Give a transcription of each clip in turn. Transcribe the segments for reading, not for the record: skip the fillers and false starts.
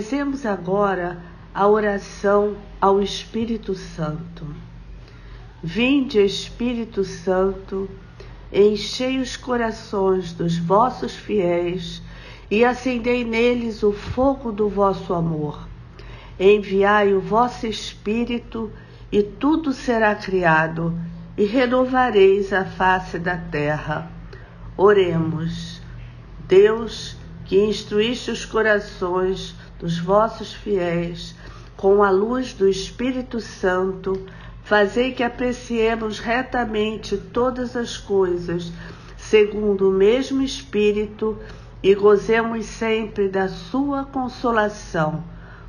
Rezemos agora a oração ao Espírito Santo. Vinde, Espírito Santo, enchei os corações dos vossos fiéis e acendei neles o fogo do vosso amor. Enviai o vosso Espírito e tudo será criado e renovareis a face da terra. Oremos. Deus, que instruíste os corações dos vossos fiéis com a luz do Espírito Santo, fazei que apreciemos retamente todas as coisas, segundo o mesmo Espírito, e gozemos sempre da sua consolação.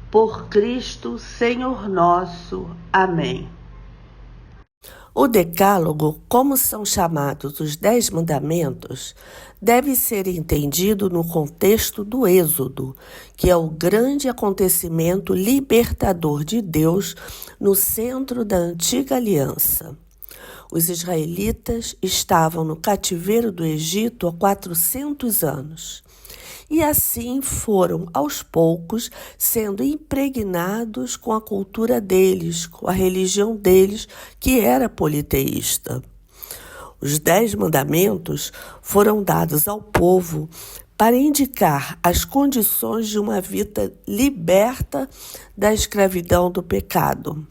Por Cristo, Senhor nosso. Amém. O Decálogo, como são chamados os 10 mandamentos, deve ser entendido no contexto do Êxodo, que é o grande acontecimento libertador de Deus no centro da antiga aliança. Os israelitas estavam no cativeiro do Egito há 400 anos. E assim foram, aos poucos, sendo impregnados com a cultura deles, com a religião deles, que era politeísta. Os 10 mandamentos foram dados ao povo para indicar as condições de uma vida liberta da escravidão do pecado.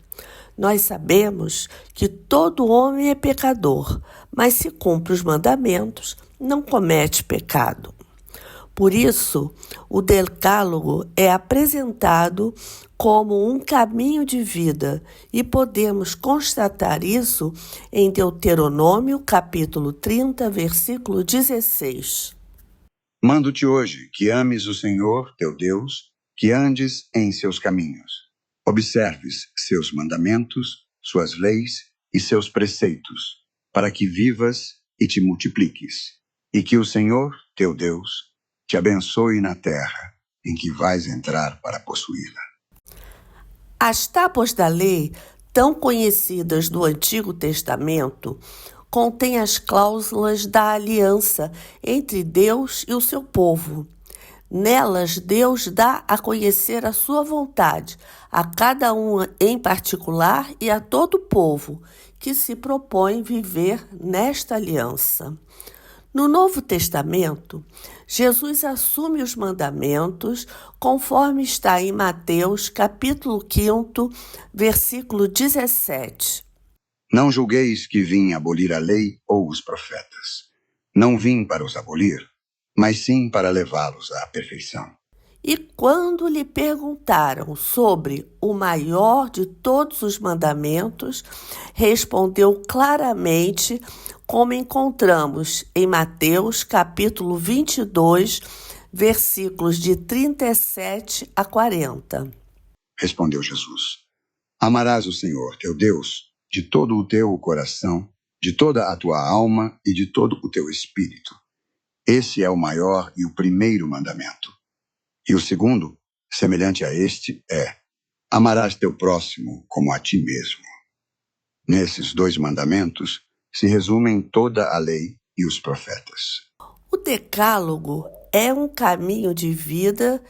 Nós sabemos que todo homem é pecador, mas se cumpre os mandamentos, não comete pecado. Por isso, o Decálogo é apresentado como um caminho de vida e podemos constatar isso em Deuteronômio, capítulo 30, versículo 16. Mando-te hoje que ames o Senhor, teu Deus, que andes em seus caminhos, observes seus mandamentos, suas leis e seus preceitos, para que vivas e te multipliques, e que o Senhor, teu Deus, te abençoe na terra em que vais entrar para possuí-la. As tábuas da lei, tão conhecidas do Antigo Testamento, contêm as cláusulas da aliança entre Deus e o seu povo. Nelas, Deus dá a conhecer a sua vontade, a cada um em particular e a todo o povo que se propõe viver nesta aliança. No Novo Testamento, Jesus assume os mandamentos conforme está em Mateus, capítulo 5, versículo 17. Não julgueis que vim abolir a lei ou os profetas. Não vim para os abolir, mas sim para levá-los à perfeição. E quando lhe perguntaram sobre o maior de todos os mandamentos, respondeu claramente, como encontramos em Mateus, capítulo 22, versículos de 37 a 40. Respondeu Jesus: Amarás o Senhor, teu Deus, de todo o teu coração, de toda a tua alma e de todo o teu espírito. Esse é o maior e o primeiro mandamento. E o segundo, semelhante a este, é: amarás teu próximo como a ti mesmo. Nesses 2 mandamentos se resumem toda a lei e os profetas. O Decálogo é um caminho de vida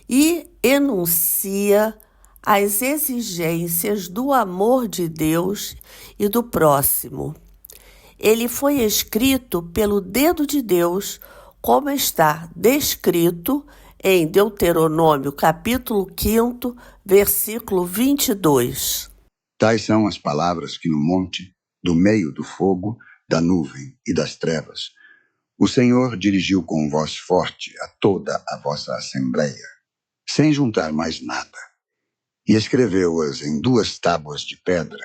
e enuncia as exigências do amor de Deus e do próximo. Ele foi escrito pelo dedo de Deus, como está descrito em Deuteronômio, capítulo 5, versículo 22. Tais são as palavras que no monte, do meio do fogo, da nuvem e das trevas, o Senhor dirigiu com voz forte a toda a vossa assembleia, sem juntar mais nada, e escreveu-as em 2 tábuas de pedra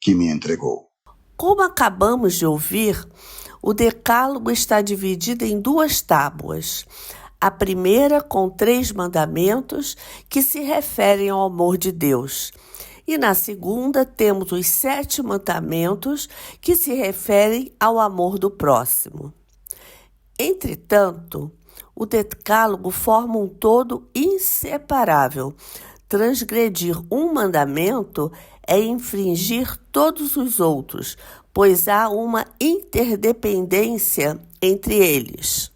que me entregou. Como acabamos de ouvir, o Decálogo está dividido em 2 tábuas. A primeira com 3 mandamentos que se referem ao amor de Deus. E na segunda temos os 7 mandamentos que se referem ao amor do próximo. Entretanto, o Decálogo forma um todo inseparável. Transgredir um mandamento é infringir todos os outros, pois há uma interdependência entre eles.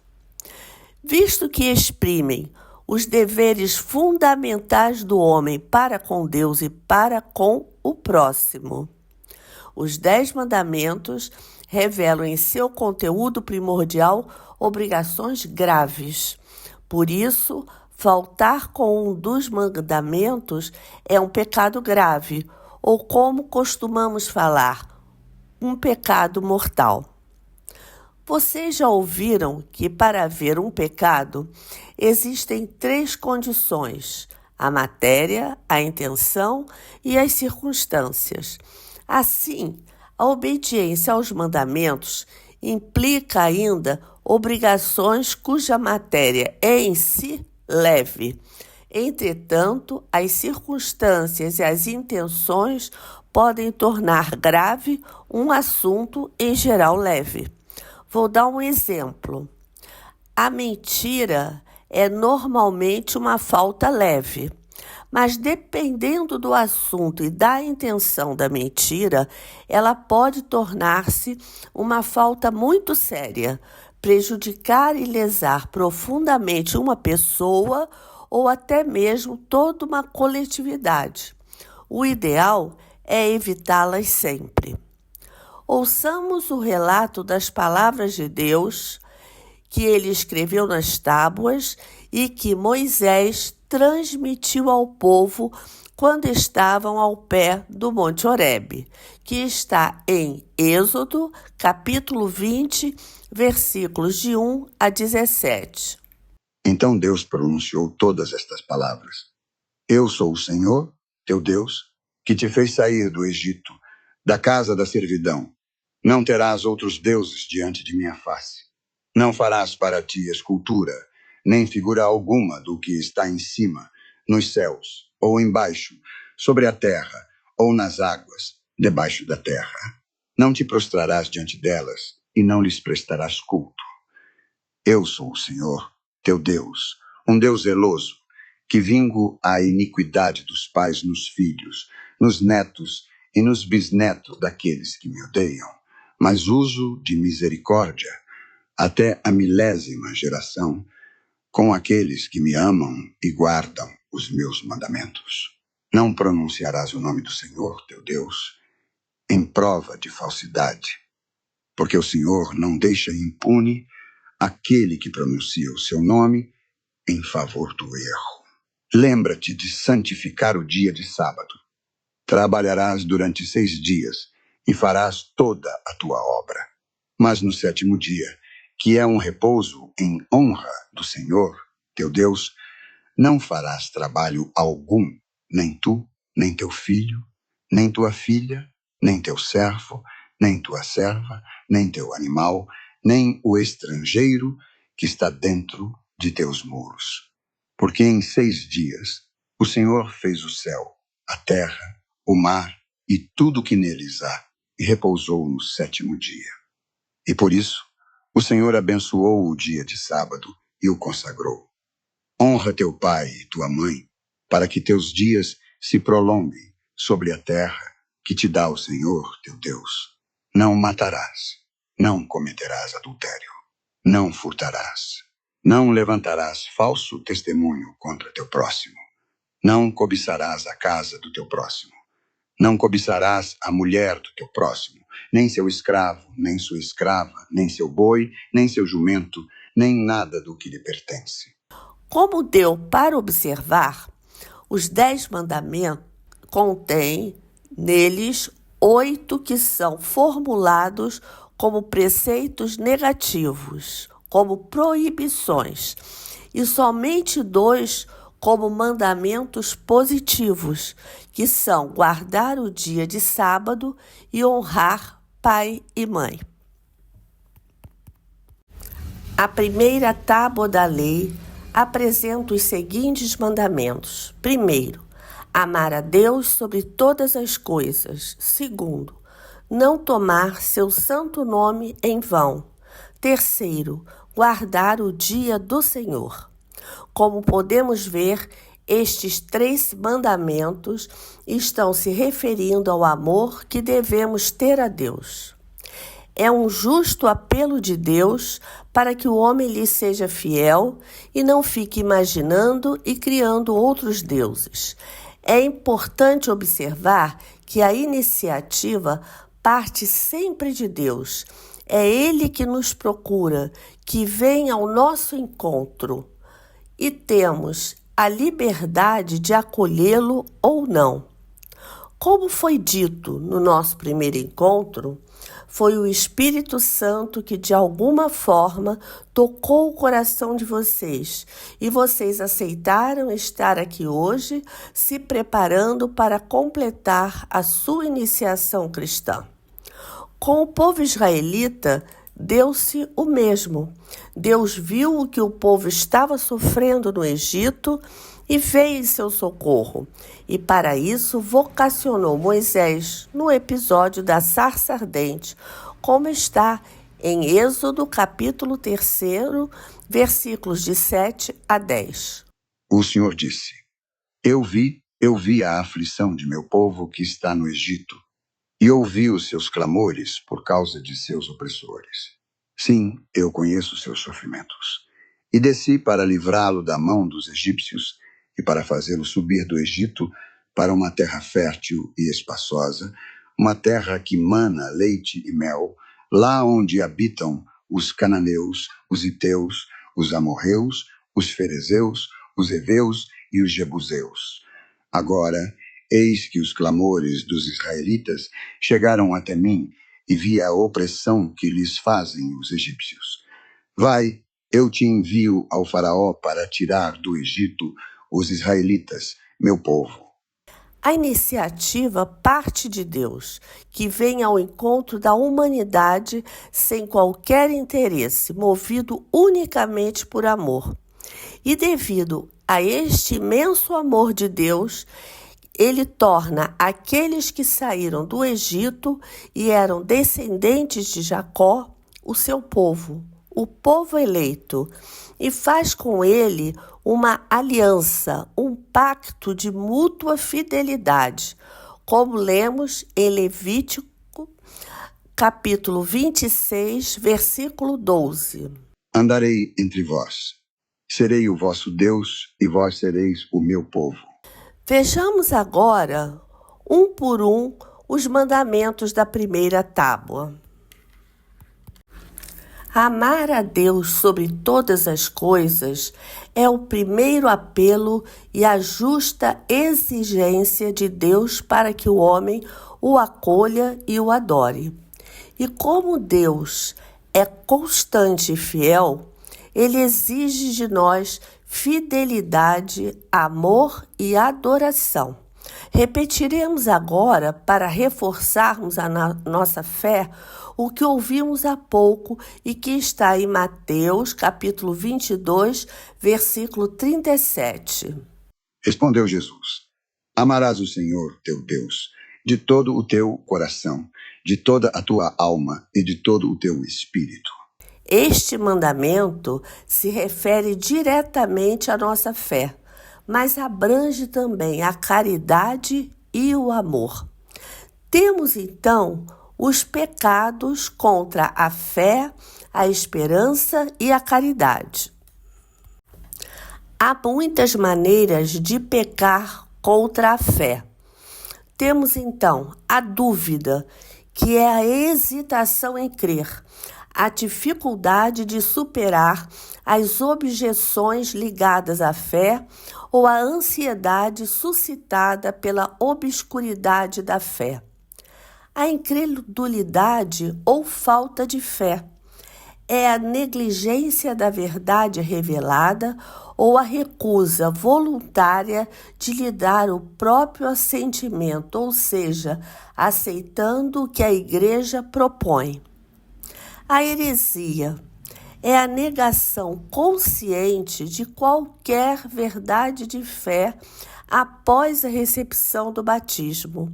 Visto que exprimem os deveres fundamentais do homem para com Deus e para com o próximo. Os 10 mandamentos revelam em seu conteúdo primordial obrigações graves. Por isso, faltar com um dos mandamentos é um pecado grave, ou como costumamos falar, um pecado mortal. Vocês já ouviram que para haver um pecado existem 3 condições: a matéria, a intenção e as circunstâncias. Assim, a obediência aos mandamentos implica ainda obrigações cuja matéria é em si leve. Entretanto, as circunstâncias e as intenções podem tornar grave um assunto em geral leve. Vou dar um exemplo. A mentira é normalmente uma falta leve, mas dependendo do assunto e da intenção da mentira, ela pode tornar-se uma falta muito séria, prejudicar e lesar profundamente uma pessoa ou até mesmo toda uma coletividade. O ideal é evitá-las sempre. Ouçamos o relato das palavras de Deus que ele escreveu nas tábuas e que Moisés transmitiu ao povo quando estavam ao pé do Monte Horebe, que está em Êxodo, capítulo 20, versículos de 1 a 17. Então Deus pronunciou todas estas palavras. Eu sou o Senhor, teu Deus, que te fez sair do Egito, da casa da servidão. Não terás outros deuses diante de minha face. Não farás para ti escultura, nem figura alguma do que está em cima, nos céus, ou embaixo, sobre a terra, ou nas águas, debaixo da terra. Não te prostrarás diante delas, e não lhes prestarás culto. Eu sou o Senhor, teu Deus, um Deus zeloso, que vingo a iniquidade dos pais nos filhos, nos netos e nos bisnetos daqueles que me odeiam, mas uso de misericórdia até a 1000ª geração com aqueles que me amam e guardam os meus mandamentos. Não pronunciarás o nome do Senhor, teu Deus, em prova de falsidade, porque o Senhor não deixa impune aquele que pronuncia o seu nome em favor do erro. Lembra-te de santificar o dia de sábado. Trabalharás durante 6 dias e farás toda a tua obra. Mas no 7º dia, que é um repouso em honra do Senhor, teu Deus, não farás trabalho algum, nem tu, nem teu filho, nem tua filha, nem teu servo, nem tua serva, nem teu animal, nem o estrangeiro que está dentro de teus muros. Porque em 6 dias o Senhor fez o céu, a terra, o mar e tudo que neles há, e repousou no 7º dia. E por isso o Senhor abençoou o dia de sábado e o consagrou. Honra teu pai e tua mãe, para que teus dias se prolonguem sobre a terra que te dá o Senhor teu Deus. Não matarás, não cometerás adultério, não furtarás, não levantarás falso testemunho contra teu próximo, não cobiçarás a casa do teu próximo, não cobiçarás a mulher do teu próximo, nem seu escravo, nem sua escrava, nem seu boi, nem seu jumento, nem nada do que lhe pertence. Como deu para observar, os 10 mandamentos contêm neles 8 que são formulados como preceitos negativos, como proibições, e somente 2 como mandamentos positivos, que são guardar o dia de sábado e honrar pai e mãe. A primeira tábua da lei apresenta os seguintes mandamentos. Primeiro, amar a Deus sobre todas as coisas. Segundo, não tomar seu santo nome em vão. Terceiro, guardar o dia do Senhor. Como podemos ver, estes 3 mandamentos estão se referindo ao amor que devemos ter a Deus. É um justo apelo de Deus para que o homem lhe seja fiel e não fique imaginando e criando outros deuses. É importante observar que a iniciativa parte sempre de Deus. É Ele que nos procura, que vem ao nosso encontro e temos a liberdade de acolhê-lo ou não. Como foi dito no nosso primeiro encontro, foi o Espírito Santo que de alguma forma tocou o coração de vocês e vocês aceitaram estar aqui hoje, se preparando para completar a sua iniciação cristã. Com o povo israelita, deu-se o mesmo. Deus viu o que o povo estava sofrendo no Egito e veio em seu socorro. E para isso vocacionou Moisés no episódio da sarça ardente, como está em Êxodo capítulo 3, versículos de 7 a 10. O Senhor disse: Eu vi a aflição de meu povo que está no Egito, e ouvi os seus clamores por causa de seus opressores. Sim, eu conheço seus sofrimentos. E desci para livrá-lo da mão dos egípcios e para fazê-lo subir do Egito para uma terra fértil e espaçosa, uma terra que mana leite e mel, lá onde habitam os cananeus, os heteus, os amorreus, os ferezeus, os heveus e os jebuseus. Agora, eis que os clamores dos israelitas chegaram até mim e vi a opressão que lhes fazem os egípcios. Vai, eu te envio ao faraó para tirar do Egito os israelitas, meu povo. A iniciativa parte de Deus, que vem ao encontro da humanidade sem qualquer interesse, movido unicamente por amor. E devido a este imenso amor de Deus, Ele torna aqueles que saíram do Egito e eram descendentes de Jacó o seu povo, o povo eleito, e faz com ele uma aliança, um pacto de mútua fidelidade, como lemos em Levítico, capítulo 26, versículo 12. Andarei entre vós, serei o vosso Deus e vós sereis o meu povo. Vejamos agora, um por um, os mandamentos da primeira tábua. Amar a Deus sobre todas as coisas é o primeiro apelo e a justa exigência de Deus para que o homem o acolha e o adore. E como Deus é constante e fiel, Ele exige de nós fidelidade, amor e adoração. Repetiremos agora, para reforçarmos a nossa fé, o que ouvimos há pouco e que está em Mateus, capítulo 22, versículo 37. Respondeu Jesus: Amarás o Senhor, teu Deus, de todo o teu coração, de toda a tua alma e de todo o teu espírito. Este mandamento se refere diretamente à nossa fé, mas abrange também a caridade e o amor. Temos, então, os pecados contra a fé, a esperança e a caridade. Há muitas maneiras de pecar contra a fé. Temos, então, a dúvida, que é a hesitação em crer, a dificuldade de superar as objeções ligadas à fé ou a ansiedade suscitada pela obscuridade da fé. A incredulidade ou falta de fé é a negligência da verdade revelada ou a recusa voluntária de lhe dar o próprio assentimento, ou seja, aceitando o que a Igreja propõe. A heresia é a negação consciente de qualquer verdade de fé após a recepção do batismo,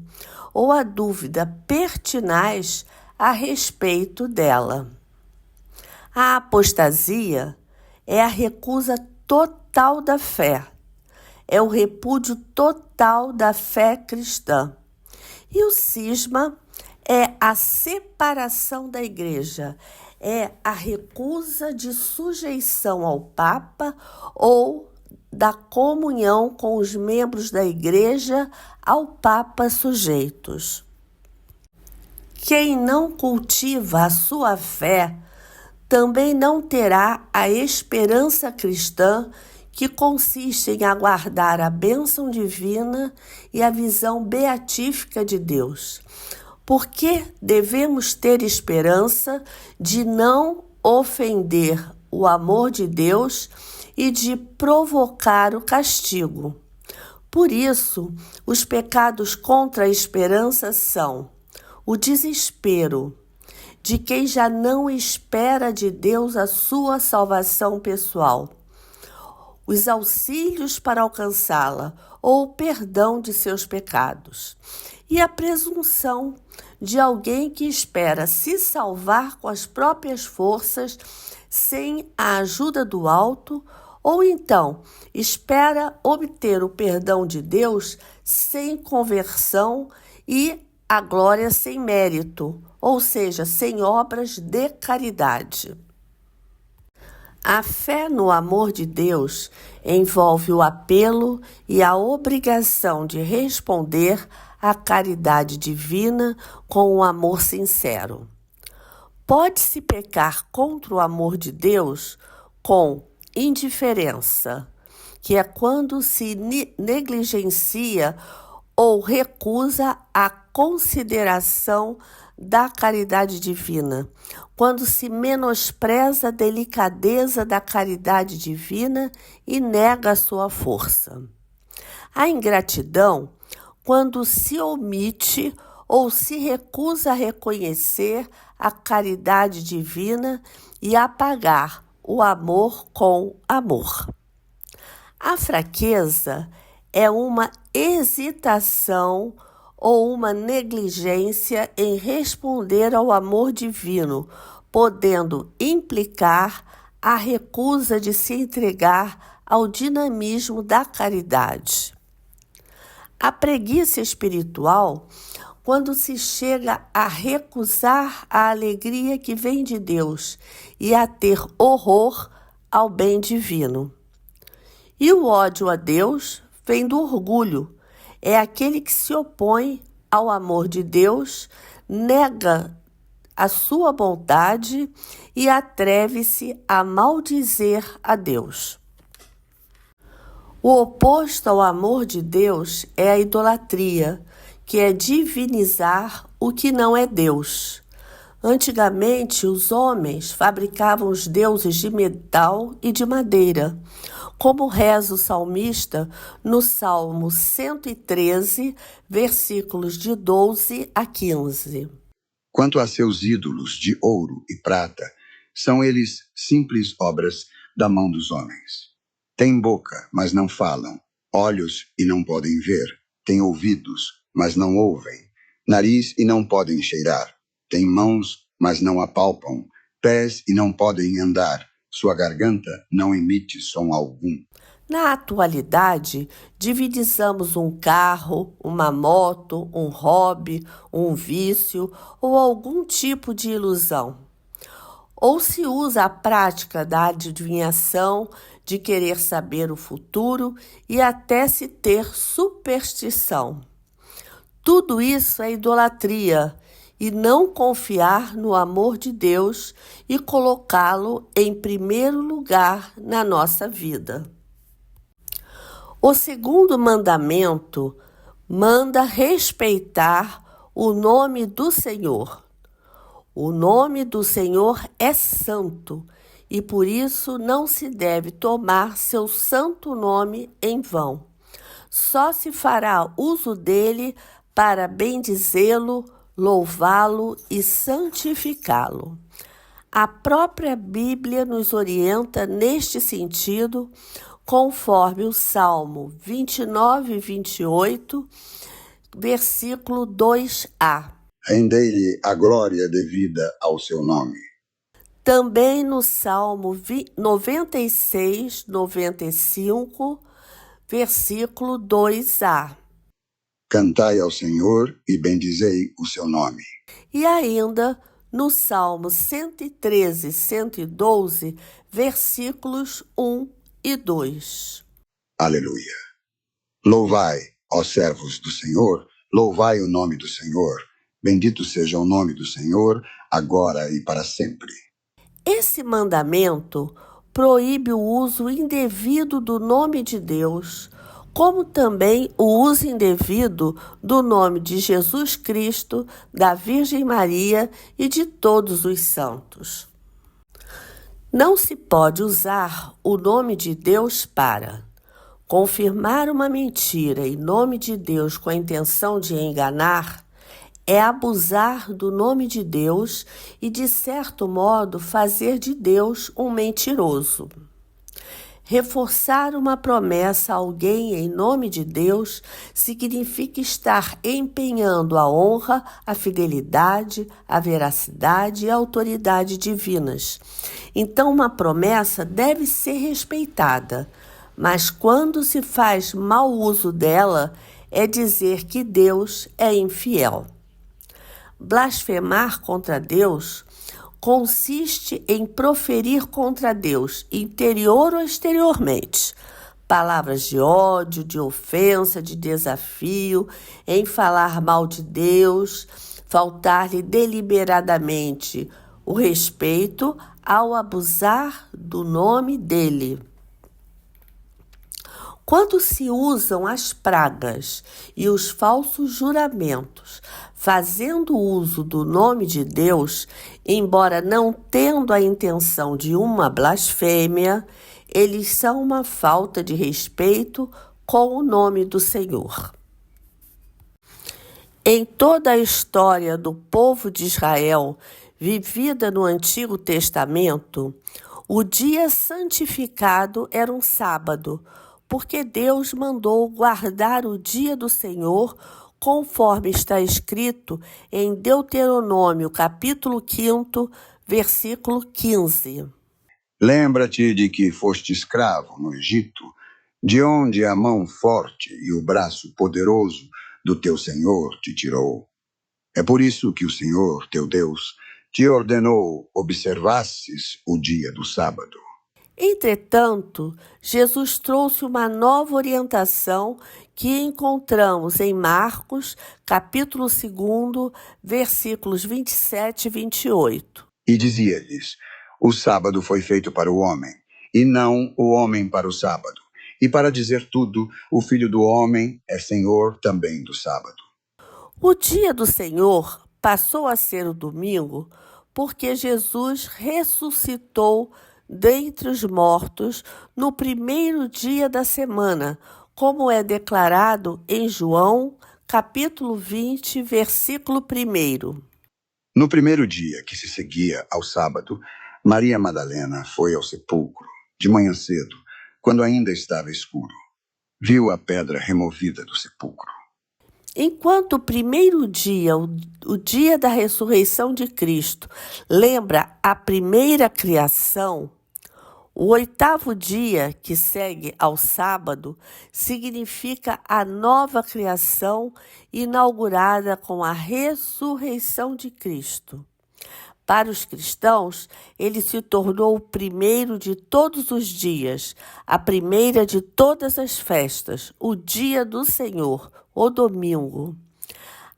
ou a dúvida pertinaz a respeito dela. A apostasia é a recusa total da fé, é o repúdio total da fé cristã. E o cisma é a separação da igreja, é a recusa de sujeição ao Papa ou da comunhão com os membros da igreja ao Papa sujeitos. Quem não cultiva a sua fé também não terá a esperança cristã, que consiste em aguardar a bênção divina e a visão beatífica de Deus. Porque devemos ter esperança de não ofender o amor de Deus e de provocar o castigo. Por isso, os pecados contra a esperança são o desespero de quem já não espera de Deus a sua salvação pessoal, os auxílios para alcançá-la ou o perdão de seus pecados, e a presunção de alguém que espera se salvar com as próprias forças sem a ajuda do alto, ou então espera obter o perdão de Deus sem conversão e a glória sem mérito, ou seja, sem obras de caridade. A fé no amor de Deus envolve o apelo e a obrigação de responder à caridade divina com um amor sincero. Pode-se pecar contra o amor de Deus com indiferença, que é quando se negligencia ou recusa a consideração da caridade divina, quando se menospreza a delicadeza da caridade divina e nega a sua força. A ingratidão, quando se omite ou se recusa a reconhecer a caridade divina e a pagar o amor com amor. A fraqueza é uma hesitação ou uma negligência em responder ao amor divino, podendo implicar a recusa de se entregar ao dinamismo da caridade. A preguiça espiritual, quando se chega a recusar a alegria que vem de Deus e a ter horror ao bem divino. E o ódio a Deus vem do orgulho. É aquele que se opõe ao amor de Deus, nega a sua bondade e atreve-se a maldizer a Deus. O oposto ao amor de Deus é a idolatria, que é divinizar o que não é Deus. Antigamente, os homens fabricavam os deuses de metal e de madeira, como reza o salmista no Salmo 113, versículos de 12 a 15. Quanto a seus ídolos de ouro e prata, são eles simples obras da mão dos homens. Têm boca, mas não falam, olhos e não podem ver, têm ouvidos, mas não ouvem, nariz e não podem cheirar, têm mãos, mas não apalpam, pés e não podem andar, sua garganta não emite som algum. Na atualidade, divinizamos um carro, uma moto, um hobby, um vício ou algum tipo de ilusão. Ou se usa a prática da adivinhação, de querer saber o futuro e até se ter superstição. Tudo isso é idolatria e não confiar no amor de Deus e colocá-lo em primeiro lugar na nossa vida. O segundo mandamento manda respeitar o nome do Senhor. O nome do Senhor é santo e por isso não se deve tomar seu santo nome em vão. Só se fará uso dele para bendizê-lo, louvá-lo e santificá-lo. A própria Bíblia nos orienta neste sentido, conforme o Salmo 29 e 28, versículo 2a. Rendei-lhe a glória devida ao seu nome. Também no Salmo 96, 95, versículo 2a. Cantai ao Senhor e bendizei o seu nome. E ainda no Salmo 113, 112, versículos 1 e 2. Aleluia. Louvai, ó servos do Senhor, louvai o nome do Senhor. Bendito seja o nome do Senhor, agora e para sempre. Esse mandamento proíbe o uso indevido do nome de Deus, como também o uso indevido do nome de Jesus Cristo, da Virgem Maria e de todos os santos. Não se pode usar o nome de Deus para confirmar uma mentira em nome de Deus com a intenção de enganar, é abusar do nome de Deus e, de certo modo, fazer de Deus um mentiroso. Reforçar uma promessa a alguém em nome de Deus significa estar empenhando a honra, a fidelidade, a veracidade e a autoridade divinas. Então, uma promessa deve ser respeitada, mas quando se faz mau uso dela, é dizer que Deus é infiel. Blasfemar contra Deus consiste em proferir contra Deus, interior ou exteriormente, palavras de ódio, de ofensa, de desafio, em falar mal de Deus, faltar-lhe deliberadamente o respeito ao abusar do nome dele. Quando se usam as pragas e os falsos juramentos, fazendo uso do nome de Deus, embora não tendo a intenção de uma blasfêmia, eles são uma falta de respeito com o nome do Senhor. Em toda a história do povo de Israel, vivida no Antigo Testamento, o dia santificado era um sábado, porque Deus mandou guardar o dia do Senhor, conforme está escrito em Deuteronômio, capítulo 5, versículo 15. Lembra-te de que foste escravo no Egito, de onde a mão forte e o braço poderoso do teu Senhor te tirou. É por isso que o Senhor, teu Deus, te ordenou observasses o dia do sábado. Entretanto, Jesus trouxe uma nova orientação que encontramos em Marcos, capítulo 2, versículos 27 e 28. E dizia-lhes: o sábado foi feito para o homem, e não o homem para o sábado. E para dizer tudo, o Filho do Homem é Senhor também do sábado. O dia do Senhor passou a ser o domingo porque Jesus ressuscitou dentre os mortos no primeiro dia da semana, como é declarado em João, capítulo 20, versículo 1. No primeiro dia que se seguia ao sábado, Maria Madalena foi ao sepulcro, de manhã cedo, quando ainda estava escuro. Viu a pedra removida do sepulcro. Enquanto o primeiro dia, o dia da ressurreição de Cristo, lembra a primeira criação, o 8º dia, que segue ao sábado, significa a nova criação inaugurada com a ressurreição de Cristo. Para os cristãos, ele se tornou o primeiro de todos os dias, a primeira de todas as festas, o dia do Senhor, o domingo.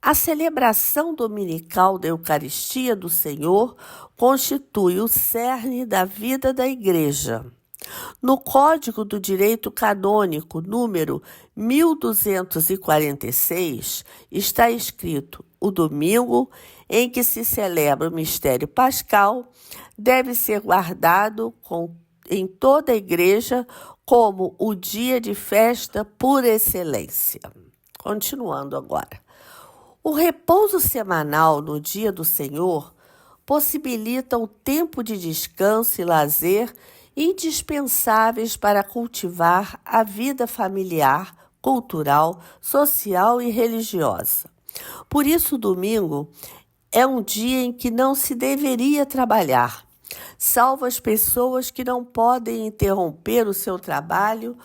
A celebração dominical da Eucaristia do Senhor constitui o cerne da vida da Igreja. No Código do Direito Canônico, número 1246, está escrito: o domingo em que se celebra o mistério pascal deve ser guardado em toda a Igreja como o dia de festa por excelência. Continuando agora. O repouso semanal no dia do Senhor possibilita o tempo de descanso e lazer indispensáveis para cultivar a vida familiar, cultural, social e religiosa. Por isso, o domingo é um dia em que não se deveria trabalhar, salvo as pessoas que não podem interromper o seu trabalho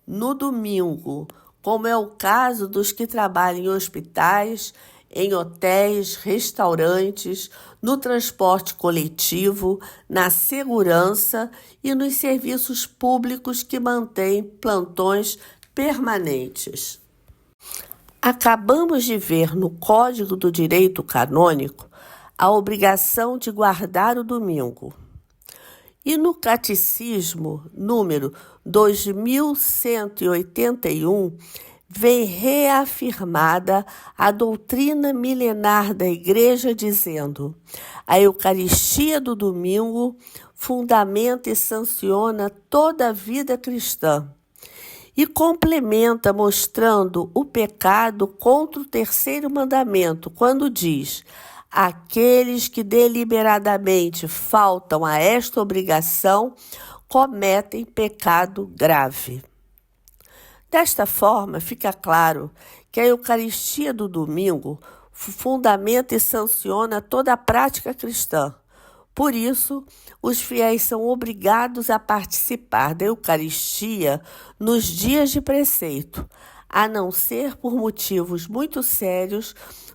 no domingo, como é o caso dos que trabalham em hospitais, em hotéis, restaurantes, no transporte coletivo, na segurança e nos serviços públicos que mantêm plantões permanentes. Acabamos de ver no Código do Direito Canônico a obrigação de guardar o domingo. E no Catecismo, número 2181, vem reafirmada a doutrina milenar da Igreja, dizendo: a Eucaristia do domingo fundamenta e sanciona toda a vida cristã. E complementa mostrando o pecado contra o terceiro mandamento, quando diz: aqueles que deliberadamente faltam a esta obrigação cometem pecado grave. Desta forma, fica claro que a Eucaristia do domingo fundamenta e sanciona toda a prática cristã. Por isso, os fiéis são obrigados a participar da Eucaristia nos dias de preceito, a não ser por motivos muito sérios,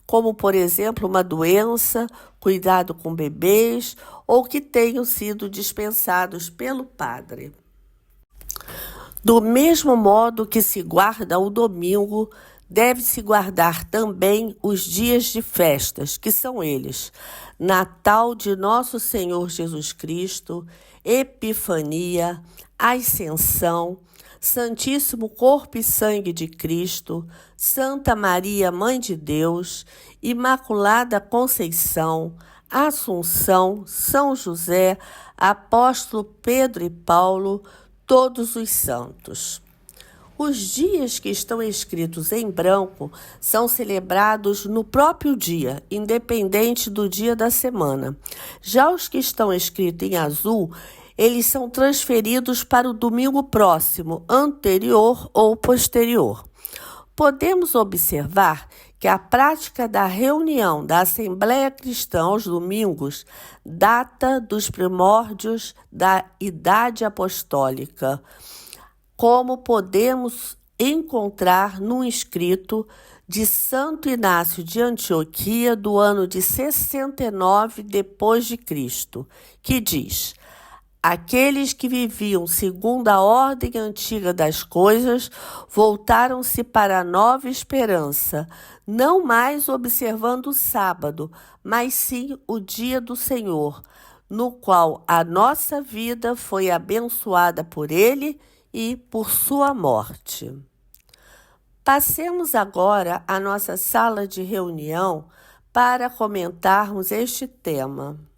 como, por exemplo, uma doença, cuidado com bebês ou que tenham sido dispensados pelo padre. Do mesmo modo que se guarda o domingo, deve-se guardar também os dias de festas, que são eles: Natal de Nosso Senhor Jesus Cristo, Epifania, Ascensão, Santíssimo Corpo e Sangue de Cristo, Santa Maria, Mãe de Deus, Imaculada Conceição, Assunção, São José, Apóstolo Pedro e Paulo, todos os santos. Os dias que estão escritos em branco são celebrados no próprio dia, independente do dia da semana. Já os que estão escritos em azul, eles são transferidos para o domingo próximo, anterior ou posterior. Podemos observar que a prática da reunião da Assembleia Cristã aos domingos data dos primórdios da Idade Apostólica, como podemos encontrar num escrito de Santo Inácio de Antioquia do ano de 69 depois de Cristo, que diz: aqueles que viviam segundo a ordem antiga das coisas voltaram-se para a nova esperança, não mais observando o sábado, mas sim o dia do Senhor, no qual a nossa vida foi abençoada por Ele e por sua morte. Passemos agora à nossa sala de reunião para comentarmos este tema.